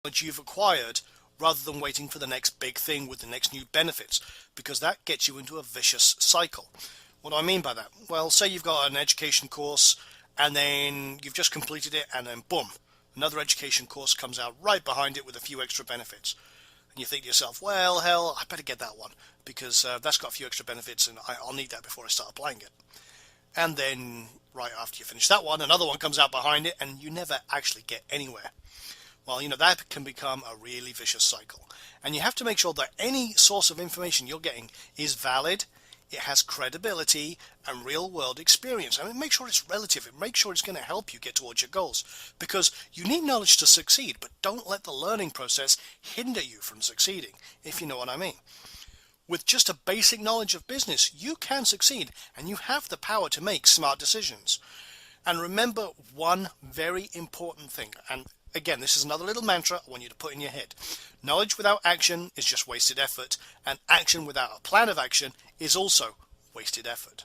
knowledge you've acquired rather than waiting for the next big thing with the next new benefits, because that gets you into a vicious cycle. What do I mean by that? Well, say you've got an education course and then you've just completed it, and then boom, another education course comes out right behind it with a few extra benefits. And you think to yourself, well, hell, I better get that one because that's got a few extra benefits and I'll need that before I start applying it. And then right after you finish that one, another one comes out behind it and you never actually get anywhere. Well, that can become a really vicious cycle. And you have to make sure that any source of information you're getting is valid, it has credibility and real world experience. I mean, make sure it's relative and make sure it's going to help you get towards your goals, because you need knowledge to succeed, but don't let the learning process hinder you from succeeding, if you know what I mean. With just a basic knowledge of business, you can succeed and you have the power to make smart decisions. And remember one very important thing, and again, this is another little mantra I want you to put in your head. Knowledge without action is just wasted effort, and action without a plan of action is also wasted effort.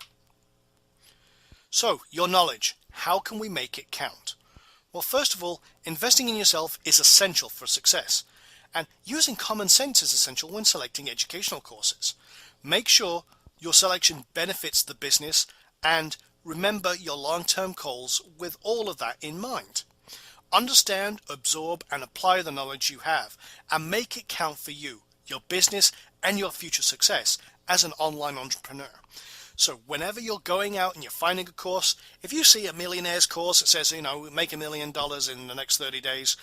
So, your knowledge, how can we make it count? Well, first of all, investing in yourself is essential for success, and using common sense is essential when selecting educational courses. Make sure your selection benefits the business, and remember your long-term goals with all of that in mind. Understand, absorb, and apply the knowledge you have, and make it count for you, your business, and your future success as an online entrepreneur. So whenever you're going out and you're finding a course, if you see a millionaire's course that says, make $1 million in the next 30 days,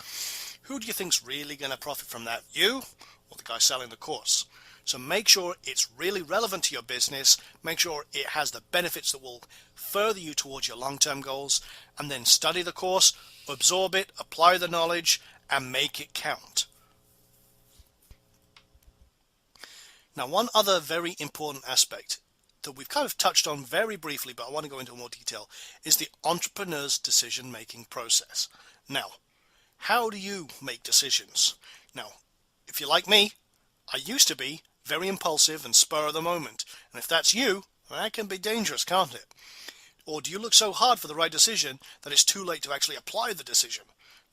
who do you think's really going to profit from that? You or the guy selling the course? So make sure it's really relevant to your business, make sure it has the benefits that will further you towards your long-term goals, and then study the course, absorb it, apply the knowledge, and make it count. Now, one other very important aspect that we've kind of touched on very briefly, but I want to go into more detail, is the entrepreneur's decision-making process. Now, how do you make decisions? Now, if you're like me, I used to be very impulsive and spur of the moment. And if that's you, that can be dangerous, can't it? Or do you look so hard for the right decision that it's too late to actually apply the decision?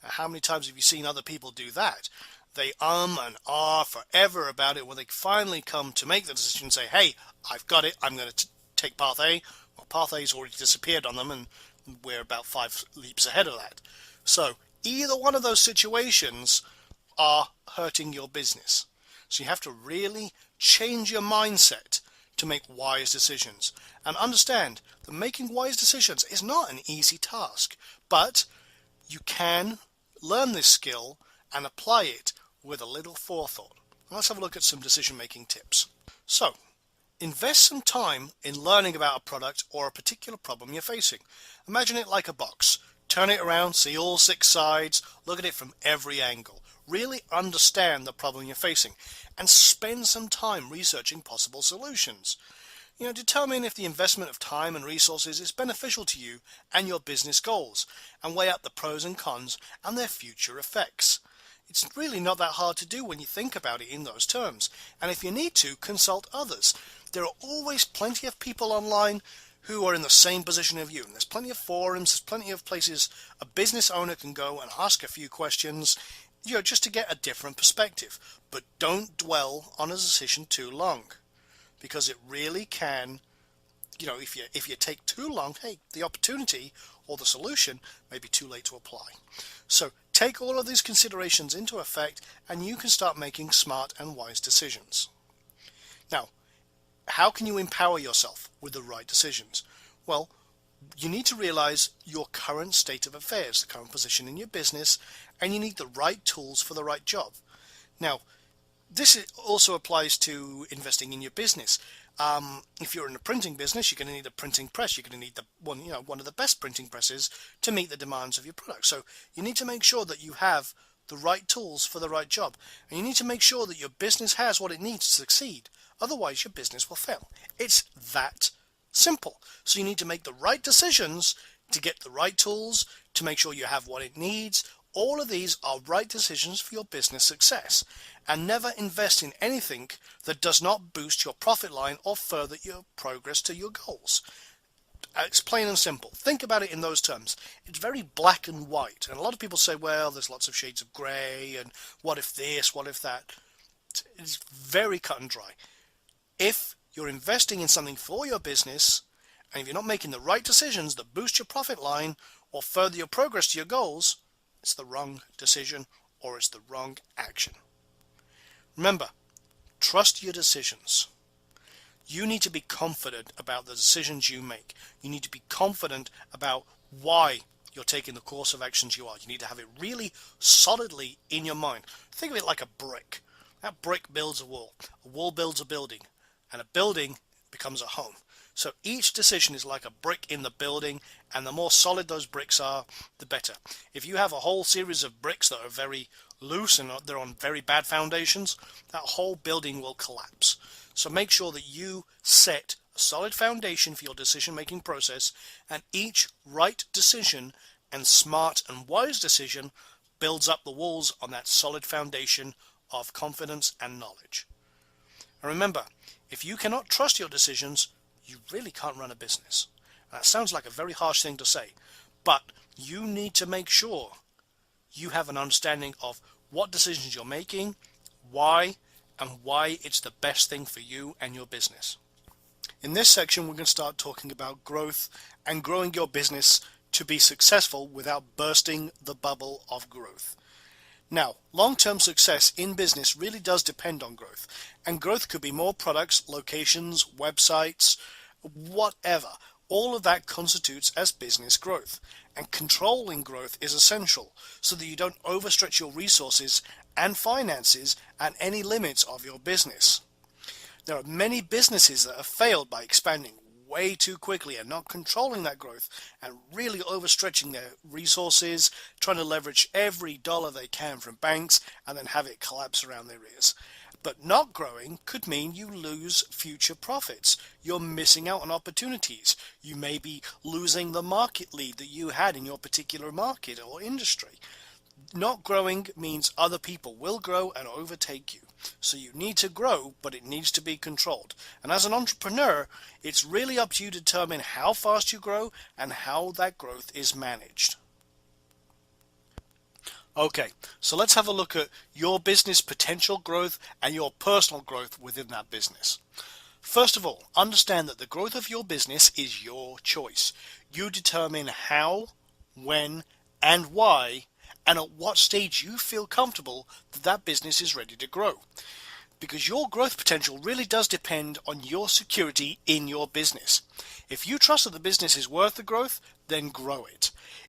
Now, how many times have you seen other people do that? They and ah forever about it when they finally come to make the decision and say, hey, I've got it, I'm going to take path A. Well, path A's already disappeared on them and we're about 5 leaps ahead of that. So either one of those situations are hurting your business. So you have to really change your mindset to make wise decisions. And understand that making wise decisions is not an easy task, but you can learn this skill and apply it with a little forethought. Let's have a look at some decision-making tips. So, invest some time in learning about a product or a particular problem you're facing. Imagine it like a box. Turn it around, see all 6 sides, look at it from every angle. Really understand the problem you're facing and spend some time researching possible solutions. Determine if the investment of time and resources is beneficial to you and your business goals, and weigh out the pros and cons and their future effects. It's really not that hard to do when you think about it in those terms, and if you need to, consult others. There are always plenty of people online who are in the same position as you, and there's plenty of forums, there's plenty of places a business owner can go and ask a few questions, just to get a different perspective. But don't dwell on a decision too long, because it really can, if you take too long, hey, the opportunity or the solution may be too late to apply. So take all of these considerations into effect and you can start making smart and wise decisions. Now, how can you empower yourself with the right decisions? Well, you need to realize your current state of affairs, the current position in your business, and you need the right tools for the right job. Now, this also applies to investing in your business. If you're in a printing business, you're going to need a printing press. You're going to need one of the best printing presses to meet the demands of your product. So you need to make sure that you have the right tools for the right job, and you need to make sure that your business has what it needs to succeed. Otherwise, your business will fail. It's that simple. So you need to make the right decisions to get the right tools, to make sure you have what it needs. All of these are right decisions for your business success. And never invest in anything that does not boost your profit line or further your progress to your goals. It's plain and simple. Think about it in those terms. It's very black and white. And a lot of people say, well, there's lots of shades of grey, and what if this, what if that? It's very cut and dry. If you're investing in something for your business, and if you're not making the right decisions that boost your profit line or further your progress to your goals, it's the wrong decision or it's the wrong action. Remember, trust your decisions. You need to be confident about the decisions you make. You need to be confident about why you're taking the course of actions you are. You need to have it really solidly in your mind. Think of it like a brick. That brick builds a wall builds a building, and a building becomes a home. So each decision is like a brick in the building, and the more solid those bricks are, the better. If you have a whole series of bricks that are very loose and they're on very bad foundations, that whole building will collapse. So make sure that you set a solid foundation for your decision-making process, and each right decision and smart and wise decision builds up the walls on that solid foundation of confidence and knowledge. And remember, if you cannot trust your decisions, you really can't run a business. That sounds like a very harsh thing to say, but you need to make sure you have an understanding of what decisions you're making, why, and why it's the best thing for you and your business. In this section, we're going to start talking about growth and growing your business to be successful without bursting the bubble of growth. Now, long-term success in business really does depend on growth, and growth could be more products, locations, websites, whatever. All of that constitutes as business growth, and controlling growth is essential so that you don't overstretch your resources and finances at any limits of your business. There are many businesses that have failed by expanding way too quickly and not controlling that growth and really overstretching their resources, trying to leverage every dollar they can from banks and then have it collapse around their ears. But not growing could mean you lose future profits. You're missing out on opportunities. You may be losing the market lead that you had in your particular market or industry. Not growing means other people will grow and overtake you. So you need to grow, but it needs to be controlled. And as an entrepreneur, it's really up to you to determine how fast you grow and how that growth is managed. Okay, so let's have a look at your business potential growth and your personal growth within that business. First of all, understand that the growth of your business is your choice. You determine how, when, and why, and at what stage you feel comfortable that that business is ready to grow. Because your growth potential really does depend on your security in your business. If you trust that the business is worth the growth, then grow it.